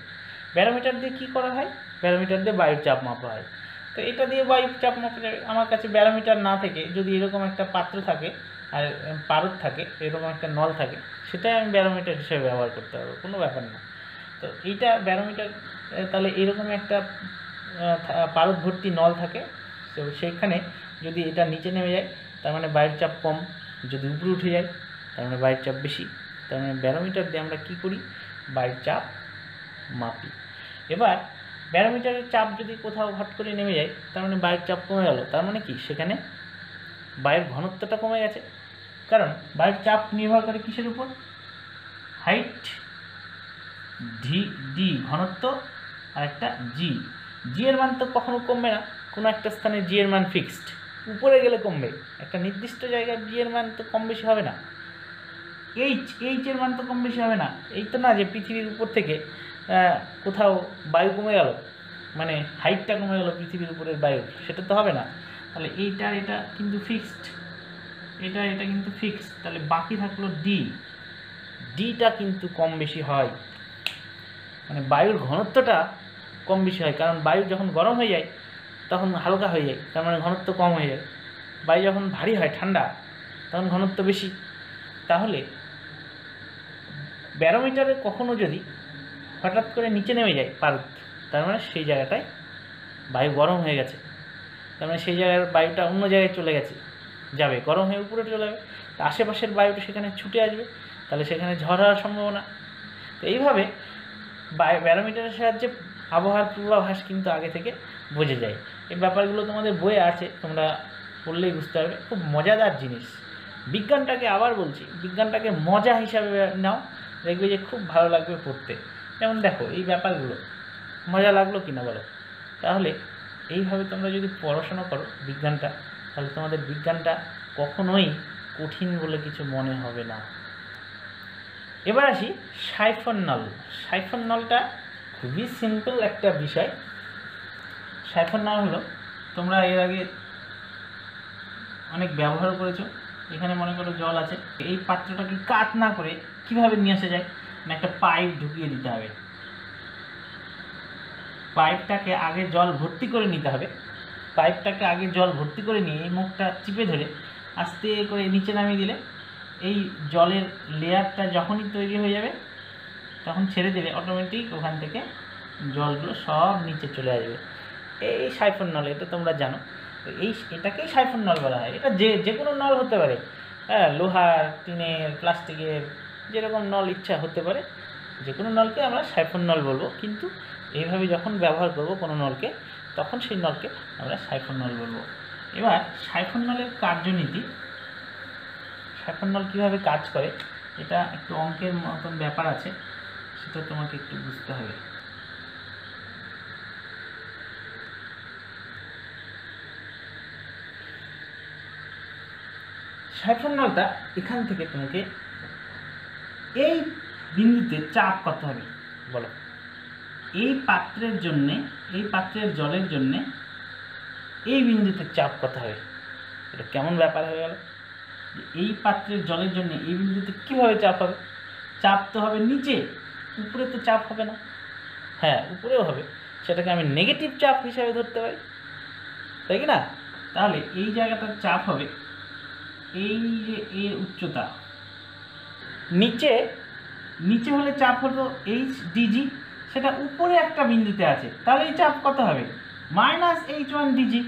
ব্যারোমিটার দিয়ে কী করা হয়? ব্যারোমিটার দিয়ে বায়ুর চাপ মাপা হয়। তো এটা দিয়ে বায়ুর চাপ মাপা যাবে। আমার কাছে ব্যারোমিটার না থেকে যদি এরকম একটা পাত্র থাকে আর পারদ থাকে, এরকম একটা নল থাকে, সেটাই আমি ব্যারোমিটার হিসেবে ব্যবহার করতে পারবো, কোনো ব্যাপার না। তো এইটা ব্যারোমিটার, তাহলে এরকম একটা পারদ ভর্তি নল থাকে, তো সেইখানে যদি এটা নিচে নেমে যায় তার মানে বায়ুর চাপ কম, যদি উপরে উঠে যায় তার মানে বায়ুর চাপ বেশি। তার মানে ব্যারোমিটার দিয়ে আমরা কী করি? বায়ুর চাপ মাপি। এবার ব্যারোমিটারের চাপ যদি কোথাও হট করে নেমে যায় তার মানে বায়ুর চাপ কমে গেল, তার মানে কি? সেখানে বায়ুর ঘনত্বটা কমে গেছে। কারণ বায়ুর চাপ নির্ভর করে কিসের উপর? হাইট, ডি ঘনত্ব, আর একটা জি। জি এর মান তো কখনো কমবে না, কোনো একটা স্থানে জি এর মান ফিক্সড, উপরে গেলে কমবে, একটা নির্দিষ্ট জায়গায় জি এর মান তো কম বেশি হবে না। এইচ এর মান তো কম বেশি হবে না। এই তো না যে পৃথিবীর উপর থেকে কোথাও বায়ু কমে গেল, মানে হাইটটা কমে গেল পৃথিবীর উপরের বায়ুর, সেটা তো হবে না। তাহলে এটা কিন্তু ফিক্সড, এটা কিন্তু ফিক্সড। তাহলে বাকি থাকলো ডিটা কিন্তু কম বেশি হয়, মানে বায়ুর ঘনত্বটা কম বেশি হয়। কারণ বায়ু যখন গরম হয়ে যায় তখন হালকা হয়ে যায়, তার মানে ঘনত্ব কম হয়ে যায়। বায়ু যখন ভারী হয়, ঠান্ডা, তখন ঘনত্ব বেশি। তাহলে ব্যারোমিটারে কখনো যদি হঠাৎ করে নিচে নেমে যায় পারদ, তার মানে সেই জায়গাটায় বায়ু গরম হয়ে গেছে, তার মানে সেই জায়গার বায়ুটা অন্য জায়গায় চলে গেছে, যাবে গরম হয়ে উপরে চলে যাবে, আশেপাশের বায়ুটা সেখানে ছুটে আসবে, তাহলে সেখানে ঝড় হওয়ার সম্ভাবনা। তো এইভাবে ব্যারোমিটারের সাহায্যে আবহাওয়ার পূর্বাভাস কিন্তু আগে থেকে বোঝা যায়। এই ব্যাপারগুলো তোমাদের বইয়ে আছে, তোমরা পড়লেই বুঝতে পারবে, খুব মজাদার জিনিস। বিজ্ঞানটাকে আবার বলছি, বিজ্ঞানটাকে মজা হিসাবে নাও, দেখবে যে খুব ভালো লাগবে পড়তে। যেমন দেখো এই ব্যাপারগুলো মজা লাগলো কিনা বলো? তাহলে এইভাবে তোমরা যদি পড়াশোনা করো বিজ্ঞানটা, তাহলে তোমাদের বিজ্ঞানটা কখনোই কঠিন বলে কিছু মনে হবে না। এবার আসি সাইফন নল। সাইফন নলটা খুবই সিম্পল একটা বিষয়। সাইফন নল হলো, তোমরা এর আগে অনেক ব্যবহার করেছো। এখানে মনে করো জল আছে, এই পাত্রটাকে কাট না করে কিভাবে নিয়ে আসা যায়, মানে একটা পাইপ ঢুকিয়ে দিতে হবে। পাইপটাকে আগে জল ভর্তি করে নিতে হবে, পাইপটাকে আগে জল ভর্তি করে নিয়ে এই মুখটা চিপে ধরে আস্তে করে নিচে নামিয়ে দিলে এই জলের লেয়ারটা যখনই তৈরি হয়ে যাবে তখন ছেড়ে দিলে অটোমেটিক ওখান থেকে জলগুলো সব নিচে চলে আসবে। এই সাইফন নল, এটা তোমরা জানো। এটাকেই সাইফন নল বলা হয়। এটা যে কোনো নল হতে পারে, হ্যাঁ, লোহার, টিনের, প্লাস্টিকের, যেরকম নল ইচ্ছা হতে পারে, যে কোনো নলকে আমরা সাইফন নল বলবো। কিন্তু এইভাবে যখন ব্যবহার করব কোনো নলকে, তখন সেই নলকে আমরা সাইফন নল বলবো। এবার সাইফন নলের কার্যনীতি, সাইফন নল কীভাবে কাজ করে, এটা একটু অঙ্কের মতন ব্যাপার আছে, সেটা তোমাকে একটু বুঝতে হবে। সাইফন নলটা এখান থেকে তোমাকে এই বিন্দুতে চাপ কত হবে বলো? এই পাত্রের জন্যে, এই পাত্রের জলের জন্যে এই বিন্দুতে চাপ কত হবে? এটা কেমন ব্যাপার হয়ে গেল? এই পাত্রের জলের জন্য এই বিন্দুতে কীভাবে চাপ হবে? চাপ তো হবে নিচে, উপরে তো চাপ হবে না। হ্যাঁ, উপরেও হবে, সেটাকে আমি নেগেটিভ চাপ হিসাবে ধরতে পারি, তাই কি না? তাহলে এই জায়গাটার চাপ হবে, এই যে এর উচ্চতা, নিচে নিচে হলে চাপ হলো এইচ ডিজি, সেটা উপরে একটা বিন্দুতে আছে, তাহলে এই চাপ কত হবে? -H1 DG.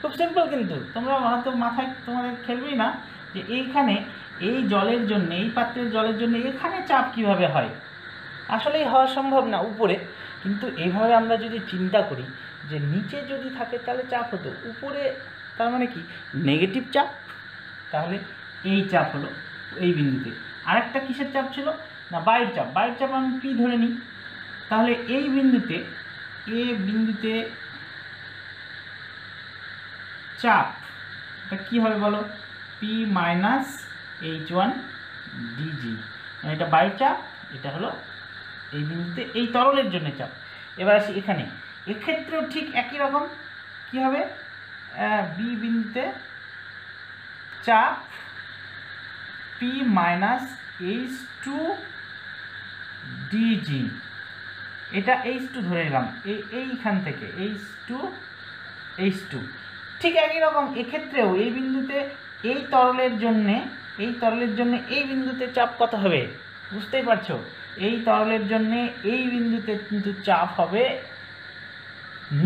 খুব সিম্পল, কিন্তু তোমরা হয়তো মাথায় তোমাদের খেলবেই না যে এইখানে এই জলের জন্য, এই পাত্রের জলের জন্য এখানে চাপ কিভাবে হয়। আসলেই হওয়া সম্ভব না উপরে, কিন্তু এইভাবে আমরা যদি চিন্তা করি যে নিচে যদি থাকে তাহলে চাপ হতো, উপরে তার মানে কি নেগেটিভ চাপ, তাহলে এই চাপ হলো এই বিন্দুতে। আরেকটা কিসের চাপ ছিল না, বায়ুর চাপ। বায়ুর চাপ আমি পি ধরে নিই, তাহলে এই বিন্দুতে, এ বিন্দুতে চাপ এটা কী হবে বলো? P-H1 ডিজি, মানে এটা বায়ুর চাপ, এটা হলো এই বিন্দুতে এই তরলের জন্য চাপ। এবার আসি এখানে, এক্ষেত্রেও ঠিক একই রকম। কী হবে? বি বিন্দুতে চাপ P-H2 ডিজি, এটা H2 ধরে নিলাম, এইখান থেকে H2 ঠিক একই রকম। এক্ষেত্রেও এই বিন্দুতে এই তরলের জন্যে, এই বিন্দুতে চাপ কত হবে? বুঝতেই পারছো, এই তরলের জন্যে এই বিন্দুতে কিন্তু চাপ হবে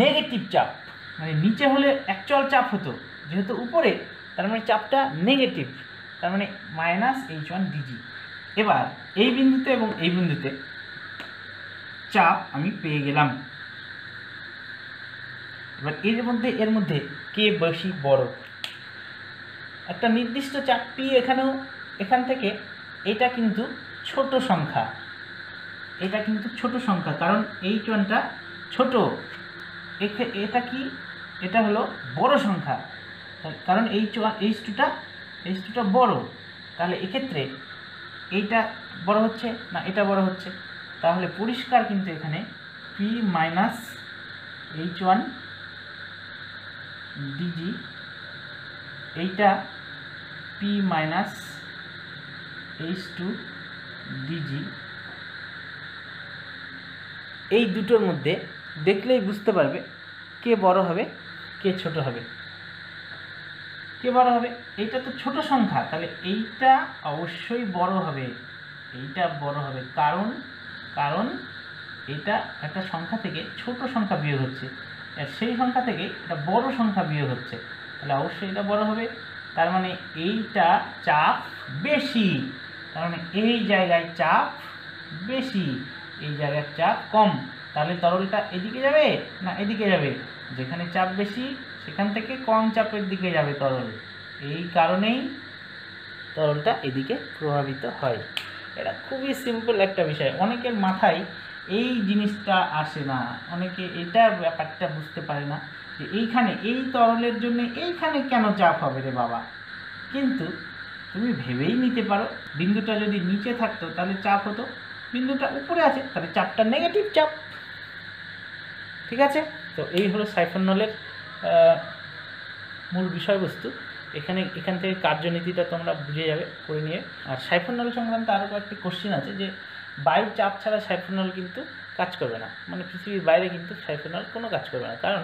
নেগেটিভ চাপ, মানে নিচে হলে অ্যাকচুয়াল চাপ হতো, যেহেতু উপরে তার মানে চাপটা নেগেটিভ, তার মানে -H1 ডিজি। এবার এই বিন্দুতে এবং এই বিন্দুতে চাপ আমি পেয়ে গেলাম। এবার এর মধ্যে কে বেশি বড়? একটা নির্দিষ্ট চাপ পি, এখানেও এখান থেকে এটা কিন্তু ছোট সংখ্যা, এটা কিন্তু ছোট সংখ্যা, কারণ H1টা ছোট, এটা কি, এটা হলো বড় সংখ্যা, কারণ H2টা বড়। তাহলে এক্ষেত্রে এইটা বড় হচ্ছে না এটা বড় হচ্ছে, তাহলে পরিষ্কার কিন্তু এখানে P-H1 ডিজি, এইটা P-H2 ডিজি, এই দুটোর মধ্যে দেখলেই বুঝতে পারবে কে বড় হবে কে ছোট হবে। কে বড় হবে? এইটা তো ছোট সংখ্যা, তাহলে এইটা অবশ্যই বড় হবে, এইটা বড় হবে, কারণ কারণ এটা একটা সংখ্যা থেকে ছোট সংখ্যা বিয়োগ হচ্ছে, আর সেই সংখ্যা থেকে এটা বড় সংখ্যা বিয়োগ হচ্ছে, তাহলে অবশ্যই এটা বড় হবে। তার মানে এইটা চাপ বেশি, তার মানে এই জায়গায় চাপ বেশি, এই জায়গার চাপ কম, তাহলে তরলটা এদিকে যাবে না এদিকে যাবে? যেখানে চাপ বেশি সেখান থেকে কম চাপের দিকে যাবে তরল, এই কারণেই তরলটা এদিকে প্রভাবিত হয়। এটা খুবই সিম্পল একটা বিষয়, অনেকের মাথায় এই জিনিসটা আসে না, অনেকে এটা ব্যাপারটা বুঝতে পারে না যে এইখানে এই তরলের জন্য এইখানে কেন চাপ হবে রে বাবা। কিন্তু তুমি ভেবেই নিতে পারো, বিন্দুটা যদি নিচে থাকতো তাহলে চাপ হতো, বিন্দুটা উপরে আছে তাহলে চাপটা নেগেটিভ চাপ। ঠিক আছে, তো এই হলো সাইফন নলের মূল বিষয়বস্তু। এখান থেকে কার্যনীতিটা তোমরা বুঝে যাবে করে নিয়ে। আর সাইফন নল সংক্রান্ত আরও কয়েকটি কোশ্চেন আছে, যে বায়ুর চাপ ছাড়া সাইফন নল কিন্তু কাজ করবে না, মানে পৃথিবীর বাইরে কিন্তু সাইফন নল কোনো কাজ করবে না, কারণ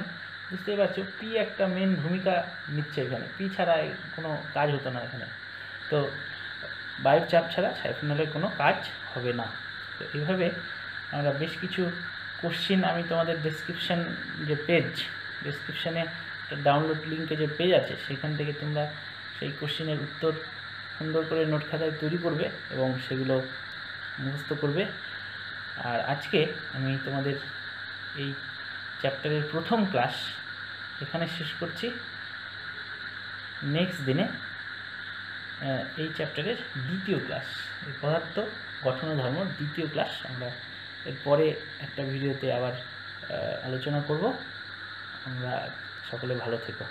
বুঝতেই পারছো পি একটা মেন ভূমিকা নিচ্ছে এখানে, পি ছাড়া কোনো কাজ হতো না এখানে। তো বায়ুর চাপ ছাড়া সাইফন নলের কোনো কাজ হবে না। তো এইভাবে আমরা বেশ কিছু কোশ্চেন, আমি তোমাদের ডেসক্রিপশান যে পেজ, ডেসক্রিপশানে ডাউনলোড লিঙ্কে যে পেজ আছে সেখান থেকে তোমরা সেই কোশ্চেনের উত্তর সুন্দর করে নোট খাতায় তৈরি করবে এবং সেগুলো মুখস্থ করবে। আর আজকে আমি তোমাদের এই চ্যাপ্টারের প্রথম ক্লাস এখানে শেষ করছি। নেক্সট দিনে এই চ্যাপ্টারের দ্বিতীয় ক্লাস, এই পদার্থ গঠন ও ধর্ম দ্বিতীয় ক্লাস আমরা এরপরে একটা ভিডিওতে আবার আলোচনা করব। আমরা সকলে ভালো থেকো।